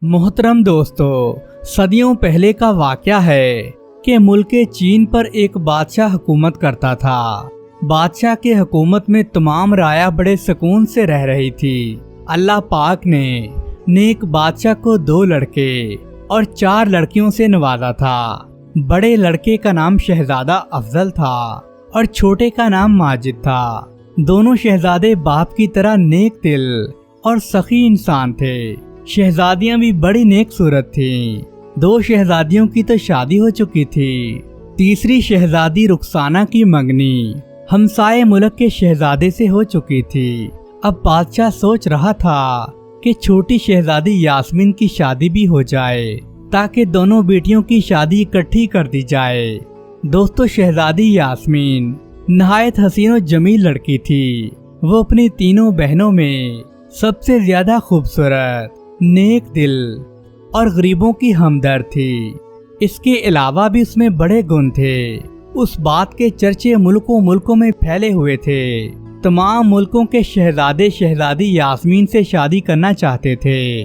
मोहतरम दोस्तों, सदियों पहले का वाक़या है कि मुल्क चीन पर एक बादशाह हुकूमत करता था। बादशाह के हुकूमत में तमाम राया बड़े सुकून से रह रही थी। अल्लाह पाक ने नेक बादशाह को 2 लड़के और 4 लड़कियों से नवाजा था। बड़े लड़के का नाम शहजादा अफजल था और छोटे का नाम माजिद था। दोनों शहजादे बाप की तरह नेक दिल और सखी इंसान थे। शहजादियां भी बड़ी नेक सूरत थीं। 2 शहजादियों की तो शादी हो चुकी थी। तीसरी शहजादी रुखसाना की मंगनी हमसाये मुल्क के शहजादे से हो चुकी थी। अब बादशाह सोच रहा था कि छोटी शहजादी यास्मीन की शादी भी हो जाए ताकि दोनों बेटियों की शादी इकट्ठी कर दी जाए। दोस्तों, शहजादी यास्मीन नहायत हसीन और जमील लड़की थी। वो अपनी तीनों बहनों में सबसे ज्यादा खूबसूरत, नेक दिल और गरीबों की हमदर्द थी। इसके अलावा भी उसमें बड़े गुण थे। उस बात के चर्चे मुल्कों में फैले हुए थे। तमाम मुल्कों के शहजादे शहजादी यास्मीन से शादी करना चाहते थे।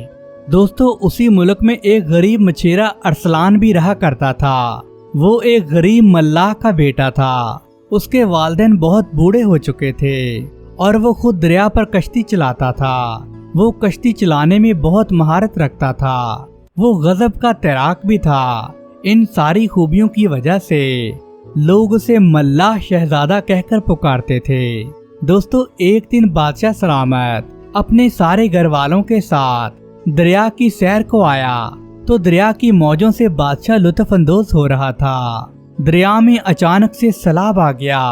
दोस्तों, उसी मुल्क में एक गरीब मछेरा अरसलान भी रहा करता था। वो एक गरीब मल्लाह का बेटा था। उसके वालिदैन बहुत बूढ़े हो चुके थे और वो खुद दरिया पर कश्ती चलाता था। वो कश्ती चलाने में बहुत महारत रखता था। वो गजब का तैराक भी था। इन सारी खूबियों की वजह से लोग उसे मल्लाह शहजादा कहकर पुकारते थे। दोस्तों, एक दिन बादशाह सलामत अपने सारे घर वालों के साथ दरिया की सैर को आया तो दरिया की मौजों से बादशाह लुत्फ अंदोज हो रहा था। दरिया में अचानक से सैलाब आ गया।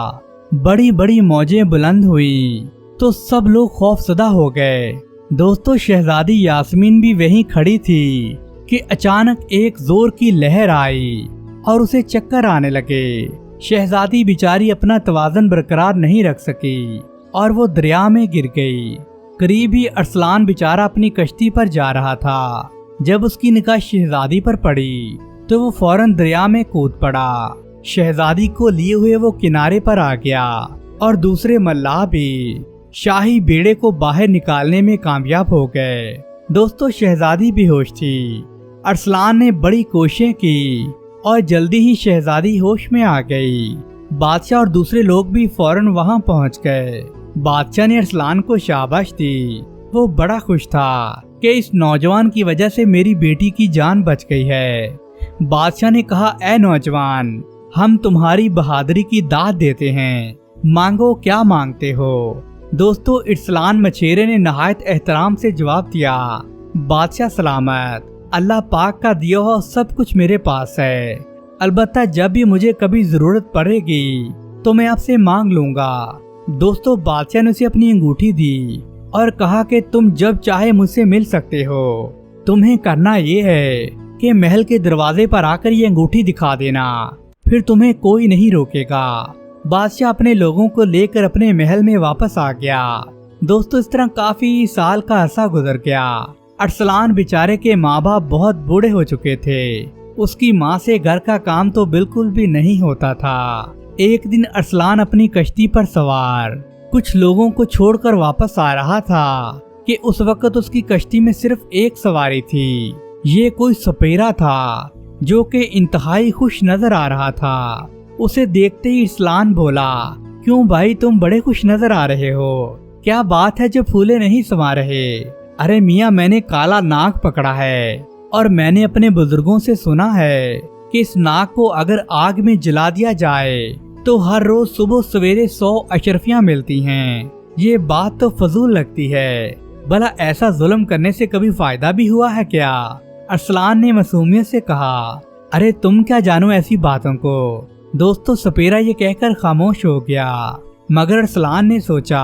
बड़ी बड़ी मौजें बुलंद हुई तो सब लोग खौफजदा हो गए। दोस्तों, शहजादी यास्मीन भी वहीं खड़ी थी कि अचानक एक जोर की लहर आई और उसे चक्कर आने लगे। शहजादी बेचारी अपना तवाज़ुन बरकरार नहीं रख सकी और वो दरिया में गिर गई। करीब ही अरसलान बेचारा अपनी कश्ती पर जा रहा था। जब उसकी निगाह शहजादी पर पड़ी तो वो फौरन दरिया में कूद पड़ा। शहजादी को लिए हुए वो किनारे पर आ गया और दूसरे मल्लाह भी शाही बेड़े को बाहर निकालने में कामयाब हो गए। दोस्तों, शहजादी बेहोश थी। अरसलान ने बड़ी कोशिशें की और जल्दी ही शहजादी होश में आ गई। बादशाह और दूसरे लोग भी फौरन वहां पहुंच गए। बादशाह ने अरसलान को शाबाश दी। वो बड़ा खुश था कि इस नौजवान की वजह से मेरी बेटी की जान बच गई है। बादशाह ने कहा, ऐ नौजवान, हम तुम्हारी बहादुरी की दाद देते हैं। मांगो, क्या मांगते हो? दोस्तों, अरसलान मछेरे ने नहायत एहतराम से जवाब दिया, बादशाह सलामत, अल्लाह पाक का दिया हुआ सब कुछ मेरे पास है। अलबत्ता जब भी मुझे कभी जरूरत पड़ेगी तो मैं आपसे मांग लूंगा। दोस्तों, बादशाह ने उसे अपनी अंगूठी दी और कहा कि तुम जब चाहे मुझसे मिल सकते हो। तुम्हें करना ये है कि महल के दरवाजे पर आकर ये अंगूठी दिखा देना, फिर तुम्हें कोई नहीं रोकेगा। बादशाह अपने लोगों को लेकर अपने महल में वापस आ गया। दोस्तों, इस तरह काफी साल का अरसा गुजर गया। अरसलान बेचारे के माँ बाप बहुत बूढ़े हो चुके थे। उसकी माँ से घर का काम तो बिल्कुल भी नहीं होता था। एक दिन अरसलान अपनी कश्ती पर सवार कुछ लोगों को छोड़कर वापस आ रहा था कि उस वक्त उसकी कश्ती में सिर्फ एक सवारी थी। ये कोई सपेरा था जो कि इंतहाई खुश नजर आ रहा था। उसे देखते ही अरसलान बोला, क्यों भाई, तुम बड़े खुश नजर आ रहे हो? क्या बात है जो फूले नहीं समा रहे? अरे मियाँ, मैंने काला नाग पकड़ा है और मैंने अपने बुजुर्गों से सुना है कि इस नाग को अगर आग में जला दिया जाए तो हर रोज सुबह सवेरे 100 अशरफियाँ मिलती हैं। ये बात तो फजूल लगती है। भला ऐसा जुल्म करने से कभी फायदा भी हुआ है क्या? अरसलान ने मासूमियत से कहा, अरे तुम क्या जानो ऐसी बातों को। दोस्तों, सपेरा ये कहकर खामोश हो गया। मगर अरसलान ने सोचा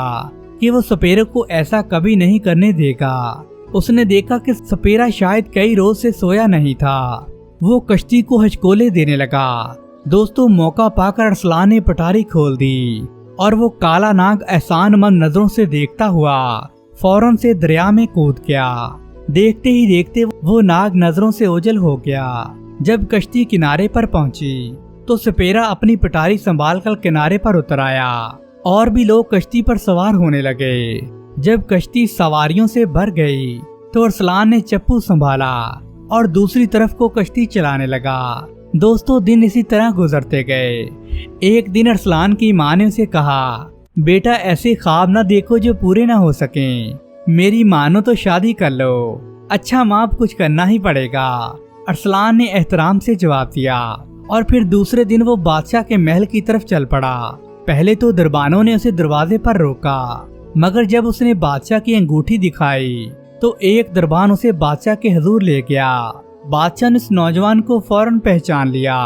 कि वो सपेरे को ऐसा कभी नहीं करने देगा। उसने देखा कि सपेरा शायद कई रोज से सोया नहीं था। वो कश्ती को हचकोले देने लगा। दोस्तों, मौका पाकर अरसलान ने पटारी खोल दी और वो काला नाग एहसानमंद नजरों से देखता हुआ फौरन से दरिया में कूद गया। देखते ही देखते वो नाग नजरों से ओझल हो गया। जब कश्ती किनारे पर पहुंची तो सपेरा अपनी पटारी संभाल कर किनारे पर उतर आया और भी लोग कश्ती पर सवार होने लगे। जब कश्ती सवारियों से भर गई तो अरसलान ने चप्पू संभाला और दूसरी तरफ को कश्ती चलाने लगा। दोस्तों दिन इसी तरह गुजरते गए। एक दिन अरसलान की माँ ने उसे कहा, बेटा ऐसे ख्वाब न देखो जो पूरे न हो सकें, मेरी मानो तो शादी कर लो। अच्छा माँ अब कुछ करना ही पड़ेगा, अरसलान ने एहतराम से जवाब दिया। और फिर दूसरे दिन वो बादशाह के महल की तरफ चल पड़ा। पहले तो दरबानों ने उसे दरवाजे पर रोका, मगर जब उसने बादशाह की अंगूठी दिखाई तो एक दरबान उसे बादशाह के हुजूर ले गया। बादशाह ने उस नौजवान को फौरन पहचान लिया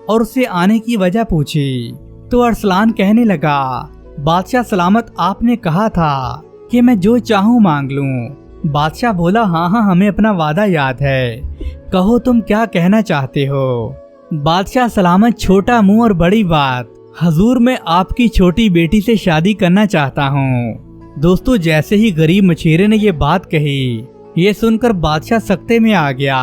और उससे आने की वजह पूछी तो अरसलान कहने लगा, बादशाह सलामत, आपने कहा था कि मैं जो चाहूँ मांग लूँ। बादशाह बोला, हाँ हमें अपना वादा याद है, कहो तुम क्या कहना चाहते हो। बादशाह सलामत, छोटा मुंह और बड़ी बात, हजूर मैं आपकी छोटी बेटी से शादी करना चाहता हूँ। दोस्तों जैसे ही गरीब मछेरे ने ये बात कही, ये सुनकर बादशाह सख्ते में आ गया,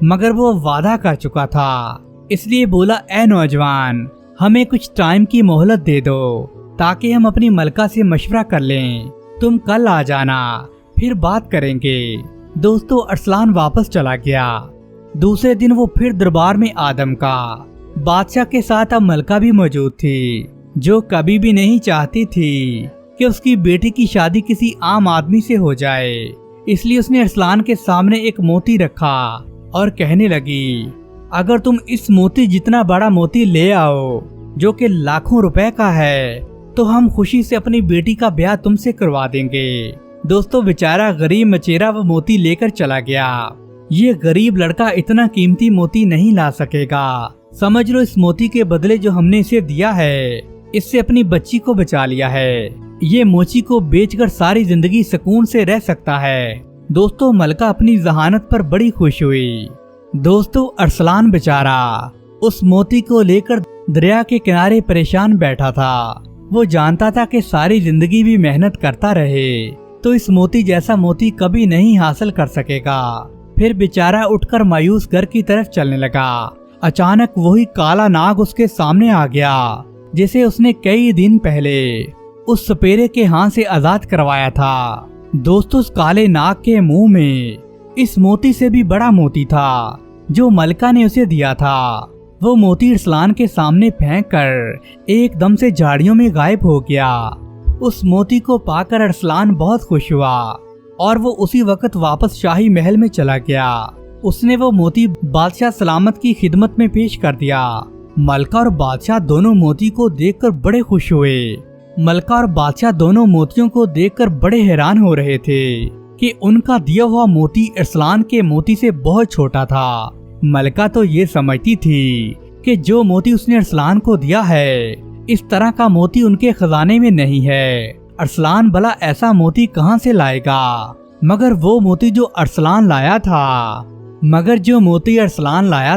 मगर वो वादा कर चुका था, इसलिए बोला, ए नौजवान, हमें कुछ टाइम की मोहलत दे दो ताकि हम अपनी मलका से मशवरा कर लें। तुम कल आ जाना, फिर बात करेंगे। दोस्तों अरसलान वापस चला गया। दूसरे दिन वो फिर दरबार में आदम का। बादशाह के साथ अब मलका भी मौजूद थी, जो कभी भी नहीं चाहती थी कि उसकी बेटी की शादी किसी आम आदमी से हो जाए। इसलिए उसने अरसलान के सामने एक मोती रखा और कहने लगी, अगर तुम इस मोती जितना बड़ा मोती ले आओ जो कि लाखों रुपए का है, तो हम खुशी से अपनी बेटी का ब्याह तुमसे करवा देंगे। दोस्तों बेचारा गरीब मचेरा वो मोती लेकर चला गया। ये गरीब लड़का इतना कीमती मोती नहीं ला सकेगा। समझ लो इस मोती के बदले जो हमने इसे दिया है, इससे अपनी बच्ची को बचा लिया है। ये मोची को बेचकर सारी जिंदगी सुकून से रह सकता है। दोस्तों मलका अपनी जहानत पर बड़ी खुश हुई। दोस्तों अरसलान बेचारा उस मोती को लेकर दरिया के किनारे परेशान बैठा था। वो जानता था कि सारी जिंदगी भी मेहनत करता रहे तो इस मोती जैसा मोती कभी नहीं हासिल कर सकेगा। फिर बेचारा उठकर मायूस घर की तरफ चलने लगा। अचानक वही काला नाग उसके सामने आ गया, जिसे उसने कई दिन पहले उस सपेरे के हाथ से आजाद करवाया था। दोस्तों उस काले नाग के मुंह में इस मोती से भी बड़ा मोती था जो मलका ने उसे दिया था। वो मोती अरसलान के सामने फेंक कर एकदम से झाड़ियों में गायब हो गया। उस मोती को पाकर अरसलान बहुत खुश हुआ और वो उसी वक्त वापस शाही महल में चला गया। उसने वो मोती बादशाह सलामत की खिदमत में पेश कर दिया। मलका और बादशाह दोनों मोती को देखकर बड़े खुश हुए। मलका और बादशाह दोनों मोतियों को देखकर बड़े हैरान हो रहे थे कि उनका दिया हुआ मोती अरसलान के मोती से बहुत छोटा था। मलका तो ये समझती थी कि जो मोती उसने अरसलान को दिया है, इस तरह का मोती उनके खजाने में नहीं है। अरसलान भला ऐसा मोती कहां से लाएगा? मगर वो मोती जो अरसलान लाया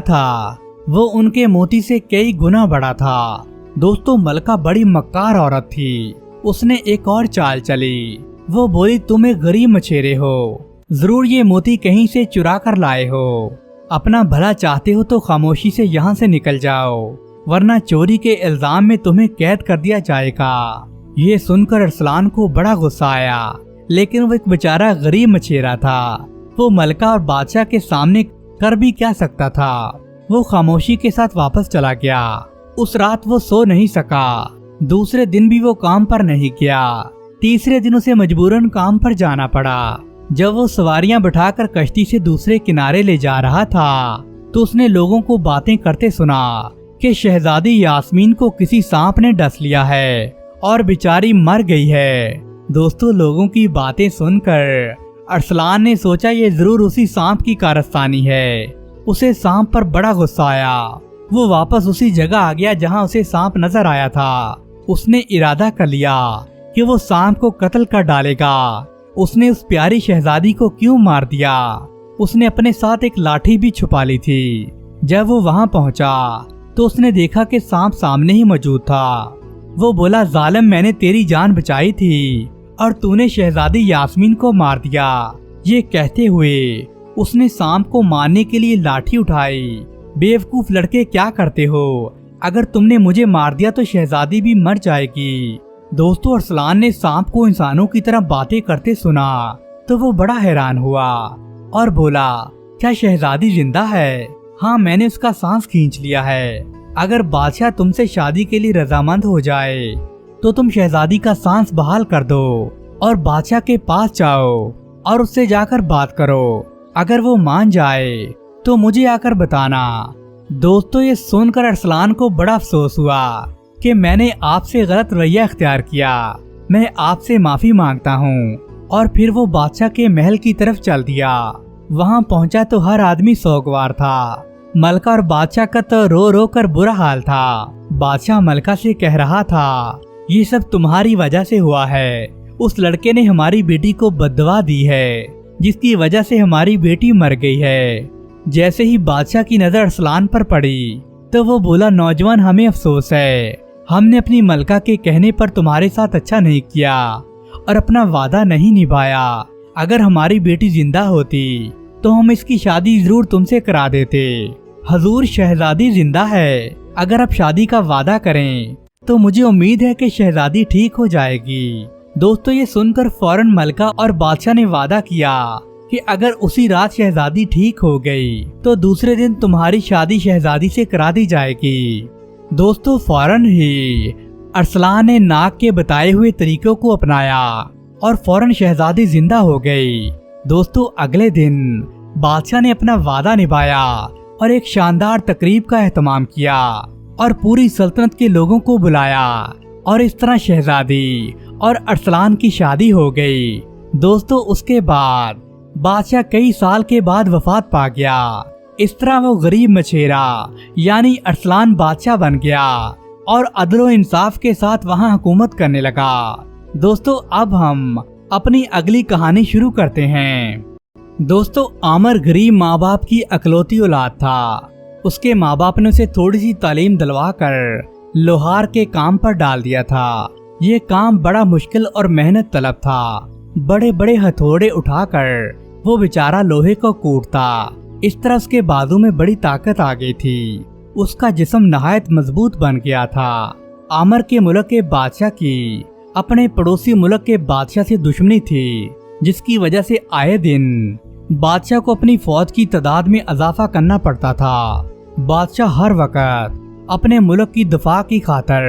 था वो उनके मोती से कई गुना बड़ा था। दोस्तों मलका बड़ी मक्कार औरत थी। उसने एक और चाल चली। वो बोली, तुम एक गरीब मछेरे हो, जरूर ये मोती कहीं से चुरा कर लाए हो। अपना भला चाहते हो तो खामोशी से यहाँ से निकल जाओ, वरना चोरी के इल्जाम में तुम्हें कैद कर दिया जाएगा। ये सुनकर अरसलान को बड़ा गुस्सा आया, लेकिन वो एक बेचारा गरीब मछेरा था। वो मलका और बादशाह के सामने कर भी क्या सकता था। वो खामोशी के साथ वापस चला गया। उस रात वो सो नहीं सका। दूसरे दिन भी वो काम पर नहीं गया। तीसरे दिन उसे मजबूरन काम पर जाना पड़ा। जब वो सवारियां बिठाकर कश्ती से दूसरे किनारे ले जा रहा था तो उसने लोगों को बातें करते सुना कि शहजादी यास्मीन को किसी सांप ने डस लिया है और बेचारी मर गई है। दोस्तों लोगों की बातें सुनकर अरसलान ने सोचा ये जरूर उसी सांप की कारस्तानी है। उसे सांप पर बड़ा गुस्सा आया। वो वापस उसी जगह आ गया जहां उसे सांप नजर आया था। उसने इरादा कर लिया कि वो सांप को कत्ल कर डालेगा। उसने उस प्यारी शहजादी को क्यों मार दिया? उसने अपने साथ एक लाठी भी छुपा ली थी। जब वो वहां पहुंचा तो उसने देखा कि सांप सामने ही मौजूद था। वो बोला, जालिम, मैंने तेरी जान बचाई थी और तूने शहजादी यास्मीन को मार दिया। ये कहते हुए उसने सांप को मारने के लिए लाठी उठाई। बेवकूफ लड़के, क्या करते हो? अगर तुमने मुझे मार दिया तो शहजादी भी मर जाएगी। दोस्तों अरसलान ने सांप को इंसानों की तरह बातें करते सुना। تو وہ بڑا حیران ہوا اور بولا کیا شہزادی زندہ ہے؟ ہاں میں نے اس کا سانس کھینچ لیا ہے۔ اگر بادشاہ تم سے شادی کے لیے رضامند ہو جائے تو تم شہزادی کا سانس بحال کر دو اور بادشاہ کے پاس جاؤ اور اس سے جا کر بات کرو۔ اگر وہ مان جائے تو مجھے آ کر بتانا۔ دوستو یہ سن کر ارسلان کو بڑا افسوس ہوا کہ میں نے آپ سے غلط رویہ اختیار کیا، میں آپ سے معافی مانگتا ہوں۔ اور پھر وہ بادشاہ کے محل کی طرف چل دیا۔ وہاں پہنچا تو ہر آدمی سوگوار تھا۔ ملکہ اور بادشاہ کا تو رو رو کر برا حال تھا۔ بادشاہ ملکہ سے کہہ رہا تھا یہ سب تمہاری وجہ سے ہوا ہے، اس لڑکے نے ہماری بیٹی کو بددعا دی ہے جس کی وجہ سے ہماری بیٹی مر گئی ہے۔ جیسے ہی بادشاہ کی نظر ارسلان پر پڑی تو وہ بولا نوجوان ہمیں افسوس ہے، ہم نے اپنی ملکہ کے کہنے پر تمہارے ساتھ اچھا نہیں کیا اور اپنا وعدہ نہیں نبھایا۔ اگر ہماری بیٹی زندہ ہوتی تو ہم اس کی شادی ضرور تم سے کرا دیتے۔ حضور شہزادی زندہ ہے، اگر آپ شادی کا وعدہ کریں تو مجھے امید ہے کہ شہزادی ٹھیک ہو جائے گی۔ دوستو یہ سن کر فوراً ملکہ اور بادشاہ نے وعدہ کیا کہ اگر اسی رات شہزادی ٹھیک ہو گئی تو دوسرے دن تمہاری شادی شہزادی سے کرا دی جائے گی۔ دوستو فوراً ہی ارسلان نے ناگ کے بتائے ہوئے طریقوں کو اپنایا اور فوراً شہزادی زندہ ہو گئی۔ دوستو اگلے دن بادشاہ نے اپنا وعدہ نبھایا اور ایک شاندار تقریب کا اہتمام کیا اور پوری سلطنت کے لوگوں کو بلایا اور اس طرح شہزادی اور ارسلان کی شادی ہو گئی۔ دوستو اس کے بعد بادشاہ کئی سال کے بعد وفات پا گیا۔ اس طرح وہ غریب مچھیرا یعنی ارسلان بادشاہ بن گیا اور عدل و انصاف کے ساتھ وہاں حکومت کرنے لگا۔ دوستو اب ہم اپنی اگلی کہانی شروع کرتے ہیں۔ دوستو عامر غریب ماں باپ کی اکلوتی اولاد تھا۔ اس کے ماں باپ نے اسے تھوڑی سی تعلیم دلوا کر لوہار کے کام پر ڈال دیا تھا۔ یہ کام بڑا مشکل اور محنت طلب تھا۔ بڑے بڑے ہتھوڑے اٹھا کر وہ بیچارہ لوہے کو کوٹتا، اس طرح اس کے بازو میں بڑی طاقت آ گئی تھی۔ اس کا جسم نہایت مضبوط بن گیا تھا۔ عامر کے ملک کے بادشاہ کی اپنے پڑوسی ملک کے بادشاہ سے دشمنی تھی، جس کی وجہ سے آئے دن بادشاہ کو اپنی فوج کی تعداد میں اضافہ کرنا پڑتا تھا۔ بادشاہ ہر وقت اپنے ملک کی دفاع کی خاطر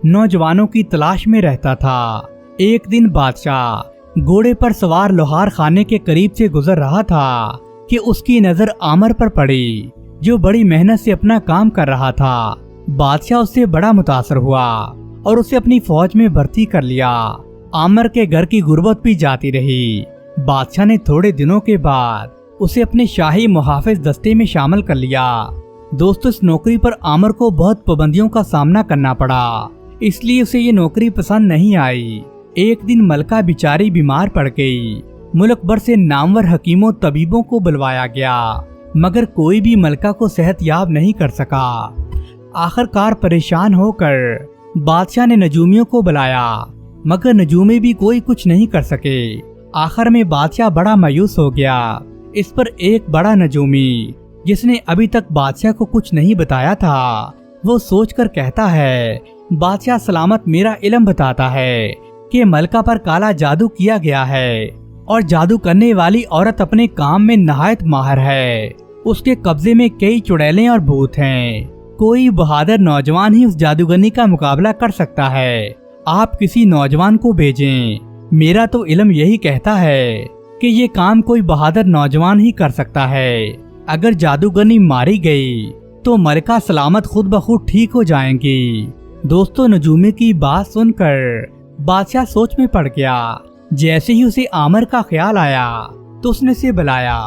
نوجوانوں کی تلاش میں رہتا تھا۔ ایک دن بادشاہ گھوڑے پر سوار لوہار خانے کے قریب سے گزر رہا تھا کہ اس کی نظر عامر پر پڑی، جو بڑی محنت سے اپنا کام کر رہا تھا۔ بادشاہ اس سے بڑا متاثر ہوا اور اسے اپنی فوج میں بھرتی کر لیا۔ عامر کے گھر کی غربت بھی جاتی رہی۔ بادشاہ نے تھوڑے دنوں کے بعد اسے اپنے شاہی محافظ دستے میں شامل کر لیا۔ دوستو اس نوکری پر عامر کو بہت پابندیوں کا سامنا کرنا پڑا، اس لیے اسے یہ نوکری پسند نہیں آئی۔ ایک دن ملکہ بیچاری بیمار پڑ گئی۔ ملک بھر سے نامور حکیموں طبیبوں کو بلوایا گیا، مگر کوئی بھی ملکہ کو صحت یاب نہیں کر سکا۔ آخر کار پریشان ہو کر بادشاہ نے نجومیوں کو بلایا، مگر نجومی بھی کوئی کچھ نہیں کر سکے۔ آخر میں بادشاہ بڑا مایوس ہو گیا۔ اس پر ایک بڑا نجومی جس نے ابھی تک بادشاہ کو کچھ نہیں بتایا تھا، وہ سوچ کر کہتا ہے بادشاہ سلامت میرا علم بتاتا ہے کہ ملکہ پر کالا جادو کیا گیا ہے اور جادو کرنے والی عورت اپنے کام میں نہایت ماہر ہے۔ اس کے قبضے میں کئی چڑیلیں اور بھوت ہیں۔ کوئی بہادر نوجوان ہی اس جادوگرنی کا مقابلہ کر سکتا ہے۔ آپ کسی نوجوان کو بھیجیں۔ میرا تو علم یہی کہتا ہے کہ یہ کام کوئی بہادر نوجوان ہی کر سکتا ہے۔ اگر جادوگرنی ماری گئی تو ملکہ سلامت خود بخود ٹھیک ہو جائیں گی۔ دوستو نجومی کی بات سن کر بادشاہ سوچ میں پڑ گیا۔ جیسے ہی اسے عامر کا خیال آیا تو اس نے اسے بلایا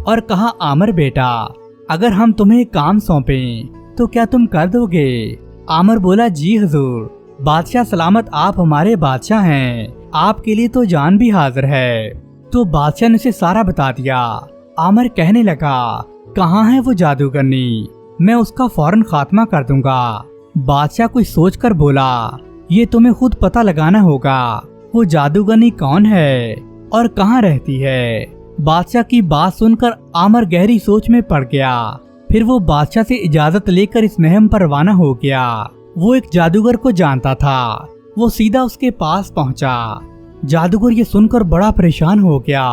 اور کہا عامر بیٹا، اگر ہم تمہیں کام سونپیں تو کیا تم کر دو گے؟ عامر بولا جی حضور۔ بادشاہ سلامت آپ ہمارے بادشاہ ہیں، آپ کے لیے تو جان بھی حاضر ہے۔ تو بادشاہ نے اسے سارا بتا دیا۔ عامر کہنے لگا کہاں ہے وہ جادوگرنی، میں اس کا فوراً خاتمہ کر دوں گا۔ بادشاہ کچھ سوچ کر بولا یہ تمہیں خود پتہ لگانا ہوگا، وہ جادوگرنی کون ہے اور کہاں رہتی ہے۔ بادشاہ کی بات سن کر عامر گہری سوچ میں پڑ گیا۔ پھر وہ بادشاہ سے اجازت لے کر اس مہم پر روانہ ہو گیا۔ وہ ایک جادوگر کو جانتا تھا۔ وہ سیدھا اس کے پاس پہنچا जादूगर ये सुनकर बड़ा परेशान हो गया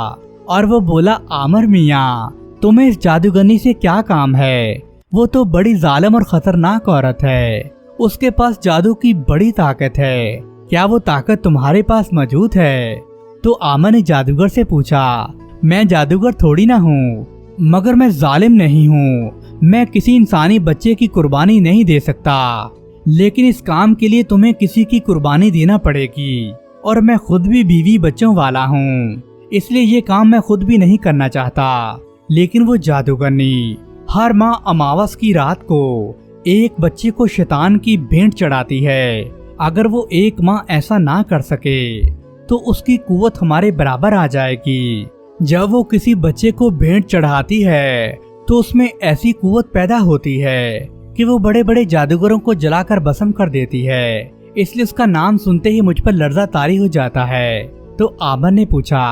और वो बोला, आमर मियाँ, तुम्हें इस जादूगरनी से क्या काम है? वो तो बड़ी जालिम और खतरनाक औरत है, उसके पास जादू की बड़ी ताकत है, क्या वो ताकत तुम्हारे पास मौजूद है? तो आमर ने जादूगर से पूछा, मैं जादूगर थोड़ी ना हूँ, मगर मैं जालिम नहीं हूँ, मैं किसी इंसानी बच्चे की कुर्बानी नहीं दे सकता, लेकिन इस काम के लिए तुम्हें किसी की कुर्बानी देना पड़ेगी और मैं खुद भी बीवी बच्चों वाला हूँ, इसलिए ये काम मैं खुद भी नहीं करना चाहता। लेकिन वो जादूगरनी हर माह अमावस की रात को एक बच्चे को शैतान की भेंट चढ़ाती है। अगर वो एक माह ऐसा ना कर सके तो उसकी कुव्वत हमारे बराबर आ जाएगी। जब वो किसी बच्चे को भेंट चढ़ाती है तो उसमें ऐसी कुव्वत पैदा होती है कि वो बड़े बड़े जादूगरों को जलाकर भस्म कर देती है, इसलिए उसका नाम सुनते ही मुझ पर लर्जा तारी हो जाता है। तो आमर ने पूछा,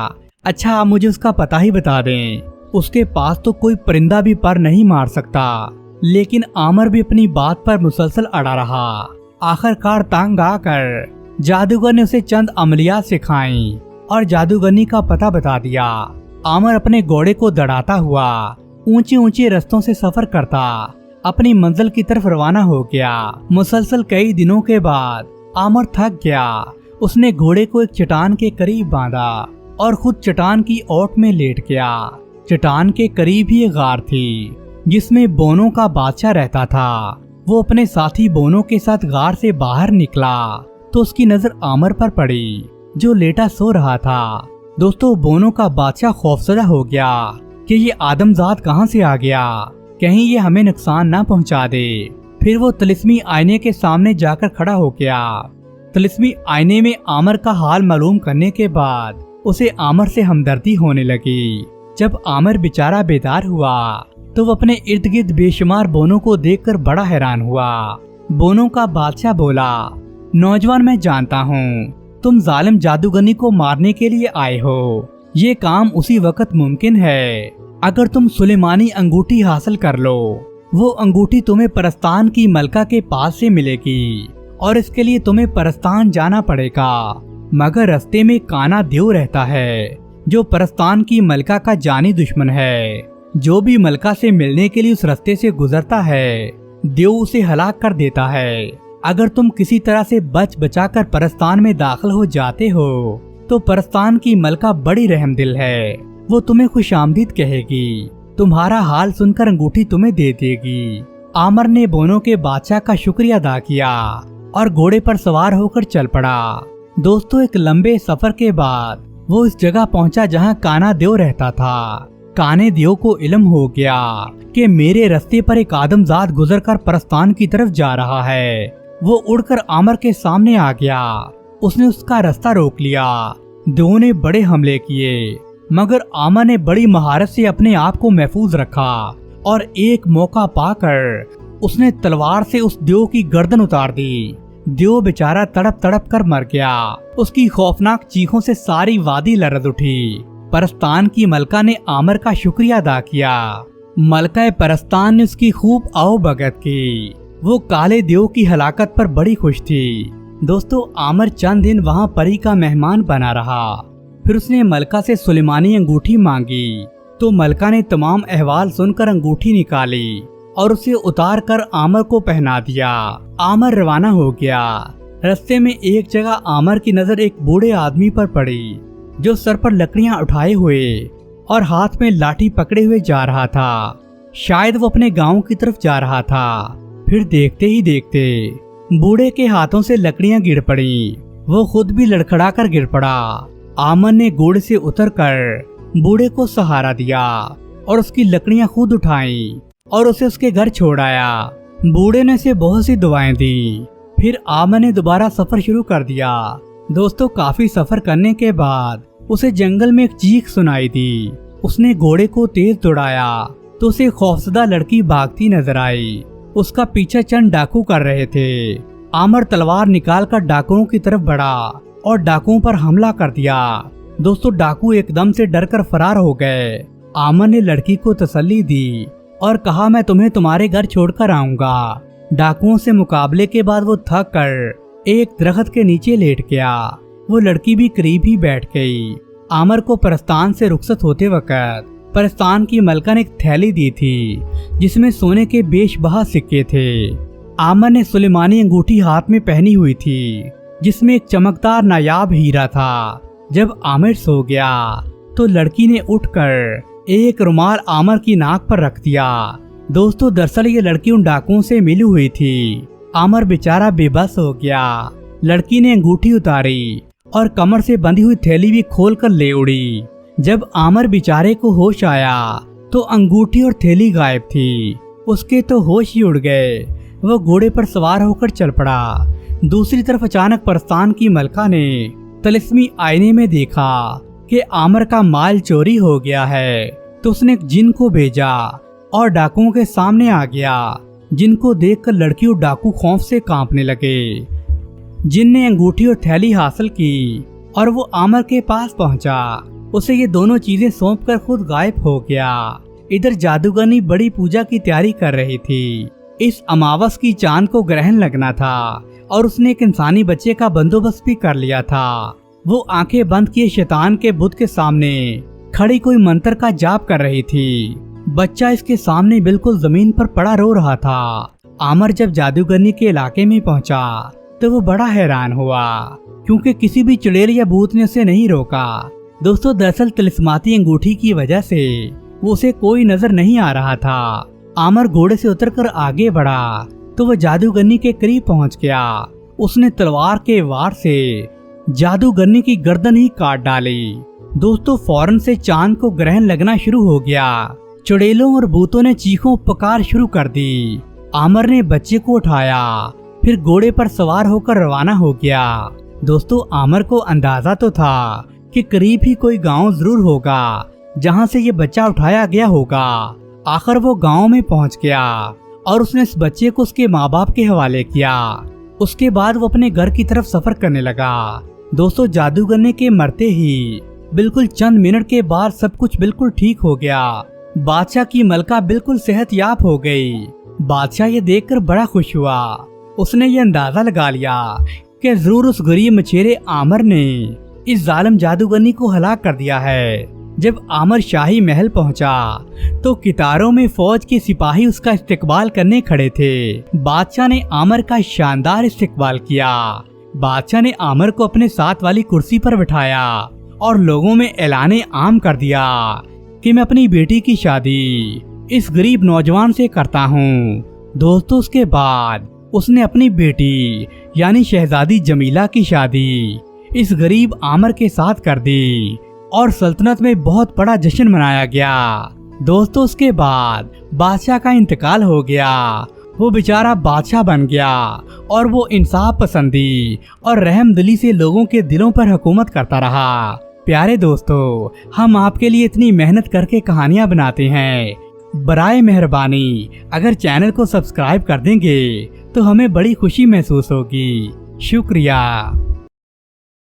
अच्छा आप मुझे उसका पता ही बता दें, उसके पास तो कोई परिंदा भी पर नहीं मार सकता। लेकिन आमर भी अपनी बात पर मुसलसल अड़ा रहा। आखिरकार तंग आकर जादूगर ने उसे चंद अमलियात सिखाई और जादूगरनी का पता बता दिया। आमर अपने घोड़े को दौड़ाता हुआ ऊंचे ऊंचे रास्तों से सफर करता अपनी मंजिल की तरफ रवाना हो गया। मुसलसल कई दिनों के बाद आमर थक गया। उसने घोड़े को एक चट्टान के करीब बांधा और खुद चट्टान की ओट में लेट गया। चट्टान के करीब ही एक गार थी जिसमें बोनों का बादशाह रहता था। वो अपने साथी बोनों के साथ गार से बाहर निकला तो उसकी नजर आमर पर पड़ी जो लेटा सो रहा था। दोस्तों, बोनों का बादशाह खौफजदा हो गया कि ये आदमजात कहां से आ गया, कहीं ये हमें नुकसान ना पहुंचा दे। फिर वो तिलिस्मी आईने के सामने जाकर खड़ा हो गया। तिलिस्मी आईने में आमर का हाल मालूम करने के बाद उसे आमर से हमदर्दी होने लगी। जब आमर बेचारा बेदार हुआ तो वो अपने इर्द गिर्द बेशुमार बोनों को देखकर बड़ा हैरान हुआ। बोनों का बादशाह बोला, नौजवान, मैं जानता हूँ तुम जालिम जादूगरनी को मारने के लिए आए हो। ये काम उसी वक्त मुमकिन है अगर तुम सुलेमानी अंगूठी हासिल कर लो। वो अंगूठी तुम्हें परस्तान की मलका के पास से मिलेगी और इसके लिए तुम्हें परस्तान जाना पड़ेगा। मगर रास्ते में काना देव रहता है जो परस्तान की मलका का जानी दुश्मन है। जो भी मलका से मिलने के लिए उस रास्ते से गुजरता है देव उसे हलाक कर देता है। अगर तुम किसी तरह से बच बचाकर परस्तान में दाखिल हो जाते हो तो परस्तान की मलका बड़ी रहमदिल है, वो तुम्हें खुशामदीद कहेगी, तुम्हारा हाल सुनकर अंगूठी तुम्हें दे देगी। आमर ने बोनों के बादशाह का शुक्रिया अदा किया और घोड़े पर सवार होकर चल पड़ा। दोस्तों, एक लंबे सफर के बाद वो इस जगह पहुंचा जहां काना देव रहता था। काने देव को इल्म हो गया कि मेरे रास्ते पर एक आदमजात गुजरकर परस्तान की तरफ जा रहा है। वो उड़कर आमर के सामने आ गया। उसने उसका रास्ता रोक लिया। देव ने बड़े हमले किए मगर आमर ने बड़ी महारत से अपने आप को महफूज रखा और एक मौका पाकर उसने तलवार से उस देव की गर्दन उतार दी। देव बेचारा तड़प तड़प कर मर गया। उसकी खौफनाक चीखों से सारी वादी लरज उठी। परस्तान की मलका ने आमर का शुक्रिया अदा किया। मलका परस्तान ने उसकी खूब आओ भगत की। वो काले देव की हलाकत पर बड़ी खुश थी। दोस्तों, आमर चंद दिन वहाँ परी का मेहमान बना रहा। फिर उसने मलका से सुलेमानी अंगूठी मांगी तो मलका ने तमाम अहवाल सुनकर अंगूठी निकाली और उसे उतार कर आमर को पहना दिया। आमर रवाना हो गया। रास्ते में एक जगह आमर की नजर एक बूढ़े आदमी पर पड़ी जो सर पर लकड़ियां उठाए हुए और हाथ में लाठी पकड़े हुए जा रहा था। शायद वो अपने गांव की तरफ जा रहा था। फिर देखते ही देखते बूढ़े के हाथों से लकड़ियां गिर पड़ी। वो खुद भी लड़खड़ा कर गिर पड़ा। आमर ने घोड़े से उतरकर बूढ़े को सहारा दिया और उसकी लकड़ियां खुद उठाई और उसे उसके घर छोड़ आया। बूढ़े ने उसे बहुत सी दुआएं दी। फिर आमर ने दोबारा सफर शुरू कर दिया। दोस्तों, काफी सफर करने के बाद उसे जंगल में एक चीख सुनाई दी। उसने घोड़े को तेज दौड़ाया तो उसे खौफजदा लड़की भागती नजर आई। उसका पीछा चंद डाकू कर रहे थे। आमर तलवार निकालकर डाकुओं की तरफ बढ़ा और डाकुओं पर हमला कर दिया। दोस्तों, डाकू एकदम से डरकर फरार हो गए। आमर ने लड़की को तसल्ली दी और कहा, मैं तुम्हें तुम्हारे घर छोड़कर आऊंगा। डाकुओं से मुकाबले के बाद वो थक कर एक दरख्त के नीचे लेट गया। वो लड़की भी करीब ही बैठ गई। आमर को परस्तान से रुखसत होते वक्त परस्तान की मलका ने एक थैली दी थी जिसमें सोने के बेशबहा सिक्के थे। आमर ने सुलेमानी अंगूठी हाथ में पहनी हुई थी जिसमें एक चमकदार नायाब हीरा था। जब आमिर सो गया तो लड़की ने उठकर एक रुमाल आमर की नाक पर रख दिया। दोस्तों, दरअसल ये लड़की उन डाकुओं से मिली हुई थी। आमर बेचारा बेबस हो गया। लड़की ने अंगूठी उतारी और कमर से बंधी हुई थैली भी खोलकर ले उड़ी। जब आमर बेचारे को होश आया तो अंगूठी और थैली गायब थी। उसके तो होश ही उड़ गए। वो घोड़े पर सवार होकर चल पड़ा। दूसरी तरफ अचानक परस्तान की मलका ने तिलिस्मी आईने में देखा कि आमर का माल चोरी हो गया है, तो उसने एक जिन को भेजा और डाकुओं के सामने आ गया। जिनको देखकर लड़की और डाकू खौफ से कांपने लगे। जिन ने अंगूठी और थैली हासिल की और वो आमर के पास पहुंचा। उसे ये दोनों चीजें सौंपकर खुद गायब हो गया। इधर जादूगरनी बड़ी पूजा की तैयारी कर रही थी। इस अमावस की चांद को ग्रहण लगना था और उसने एक इंसानी बच्चे का बंदोबस्त भी कर लिया था। वो आंखें बंद किए शैतान के बुत के सामने खड़ी कोई मंत्र का जाप कर रही थी। बच्चा इसके सामने बिल्कुल जमीन पर पड़ा रो रहा था। आमर जब जादूगरनी के इलाके में पहुंचा तो वो बड़ा हैरान हुआ क्योंकि किसी भी चुड़ैल या भूत ने उसे नहीं रोका। दोस्तों, दरअसल तिलिस्माती अंगूठी की वजह से उसे कोई नजर नहीं आ रहा था। आमर घोड़े से उतरकर आगे बढ़ा तो वह जादूगरनी के करीब पहुंच गया। उसने तलवार के वार से जादूगरनी की गर्दन ही काट डाली। दोस्तों, फौरन से चांद को ग्रहण लगना शुरू हो गया। चुड़ैलों और भूतों ने चीखों पुकार शुरू कर दी। आमर ने बच्चे को उठाया, फिर घोड़े पर सवार होकर रवाना हो गया। दोस्तों, आमर को अंदाजा तो था कि करीब ही कोई गांव जरूर होगा जहां से ये बच्चा उठाया गया होगा। आखिर वो गांव में पहुंच गया और उसने इस बच्चे को उसके माँ बाप के हवाले किया। उसके बाद वो अपने घर की तरफ सफर करने लगा। दोस्तों, जादूगरनी के मरते ही बिल्कुल चंद मिनट के बाद सब कुछ बिल्कुल ठीक हो गया। बादशाह की मलका बिल्कुल सेहतयाब हो गई। बादशाह ये देखकर बड़ा खुश हुआ। उसने ये अंदाजा लगा लिया कि जरूर उस गरीब मछेरे आमर ने इस जालिम जादूगरनी को हलाक कर दिया है। जब आमर शाही महल पहुंचा तो कितारों में फौज के सिपाही उसका इस्तकबाल करने खड़े थे। बादशाह ने आमर का शानदार इस्तकबाल किया। बादशाह ने आमर को अपने साथ वाली कुर्सी पर बिठाया और लोगों में ऐलाने आम कर दिया कि मैं अपनी बेटी की शादी इस गरीब नौजवान से करता हूँ। दोस्तों, उसके बाद उसने अपनी बेटी यानी शहजादी जमीला की शादी इस गरीब आमर के साथ कर दी और सल्तनत में बहुत बड़ा जश्न मनाया गया। दोस्तों, उसके बाद बादशाह का इंतकाल हो गया। वो बेचारा बादशाह बन गया और वो इंसाफ पसंदी और रहमदिली से लोगों के दिलों पर हुकूमत करता रहा। प्यारे दोस्तों, हम आपके लिए इतनी मेहनत करके कहानियां बनाते हैं। बराए मेहरबानी अगर चैनल को सब्सक्राइब कर देंगे तो हमें बड़ी खुशी महसूस होगी। शुक्रिया।